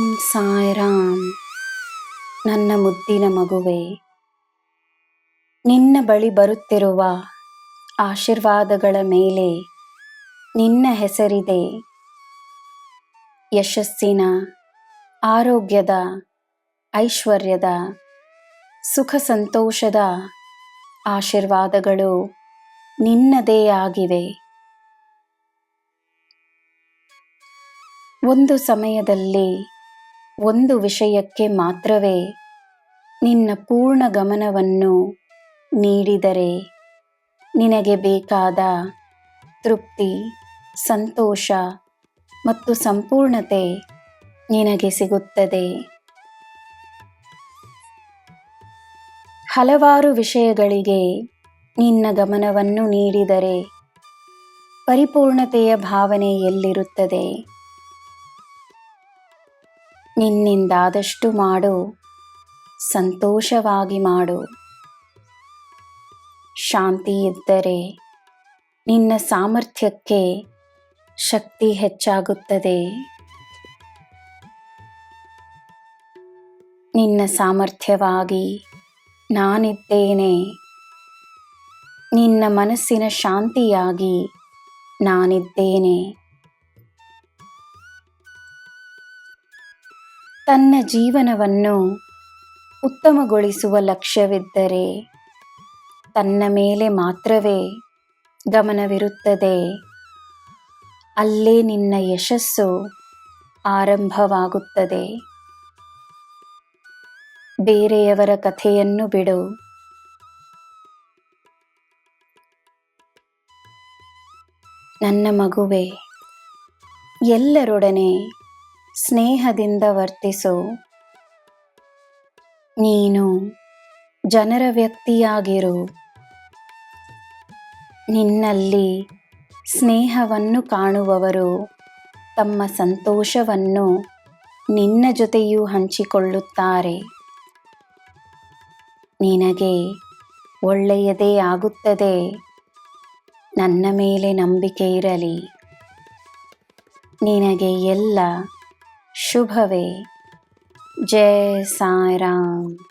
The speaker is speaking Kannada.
ಸಾಯಿರಾಮ್. ನನ್ನ ಮುದ್ದಿನ ಮಗುವೆ, ನಿನ್ನ ಬಳಿ ಬರುತ್ತಿರುವ ಆಶೀರ್ವಾದಗಳ ಮೇಲೆ ನಿನ್ನ ಹೆಸರಿದೆ. ಯಶಸ್ಸಿನ, ಆರೋಗ್ಯದ, ಐಶ್ವರ್ಯದ, ಸುಖ ಸಂತೋಷದ ಆಶೀರ್ವಾದಗಳು ನಿನ್ನದೇ ಆಗಿವೆ. ಒಂದು ಸಮಯದಲ್ಲಿ ಒಂದು ವಿಷಯಕ್ಕೆ ಮಾತ್ರವೇ ನಿನ್ನ ಪೂರ್ಣ ಗಮನವನ್ನು ನೀಡಿದರೆ ನಿನಗೆ ಬೇಕಾದ ತೃಪ್ತಿ, ಸಂತೋಷ ಮತ್ತು ಸಂಪೂರ್ಣತೆ ನಿನಗೆ ಸಿಗುತ್ತದೆ. ಹಲವಾರು ವಿಷಯಗಳಿಗೆ ನಿನ್ನ ಗಮನವನ್ನು ನೀಡಿದರೆ ಪರಿಪೂರ್ಣತೆಯ ಭಾವನೆ ಎಲ್ಲಿರುತ್ತದೆ? ನಿನ್ನಿಂದಾದಷ್ಟು ಮಾಡು, ಸಂತೋಷವಾಗಿ ಮಾಡು. ಶಾಂತಿ ಇದ್ದರೆ ನಿನ್ನ ಸಾಮರ್ಥ್ಯಕ್ಕೆ ಶಕ್ತಿ ಹೆಚ್ಚಾಗುತ್ತದೆ. ನಿನ್ನ ಸಾಮರ್ಥ್ಯವಾಗಿ ನಾನಿದ್ದೇನೆ. ನಿನ್ನ ಮನಸ್ಸಿನ ಶಾಂತಿಯಾಗಿ ನಾನಿದ್ದೇನೆ. ತನ್ನ ಜೀವನವನ್ನು ಉತ್ತಮಗೊಳಿಸುವ ಲಕ್ಷ್ಯವಿದ್ದರೆ ತನ್ನ ಮೇಲೆ ಮಾತ್ರವೇ ಗಮನವಿರುತ್ತದೆ. ಅಲ್ಲೇ ನಿನ್ನ ಯಶಸ್ಸು ಆರಂಭವಾಗುತ್ತದೆ. ಬೇರೆಯವರ ಕಥೆಯನ್ನು ಬಿಡು. ನನ್ನ ಮಗುವೆ, ಎಲ್ಲರೊಡನೆ ಸ್ನೇಹದಿಂದ ವರ್ತಿಸು. ನೀನು ಜನರ ವ್ಯಕ್ತಿಯಾಗಿರು. ನಿನ್ನಲ್ಲಿ ಸ್ನೇಹವನ್ನು ಕಾಣುವವರು ತಮ್ಮ ಸಂತೋಷವನ್ನು ನಿನ್ನ ಜೊತೆಯೂ ಹಂಚಿಕೊಳ್ಳುತ್ತಾರೆ. ನಿನಗೆ ಒಳ್ಳೆಯದೇ ಆಗುತ್ತದೆ. ನನ್ನ ಮೇಲೆ ನಂಬಿಕೆ ಇರಲಿ. ನಿನಗೆ ಎಲ್ಲ ಶುಭವೇ. ಜೈ ಸಾಯಿರಾಮ್.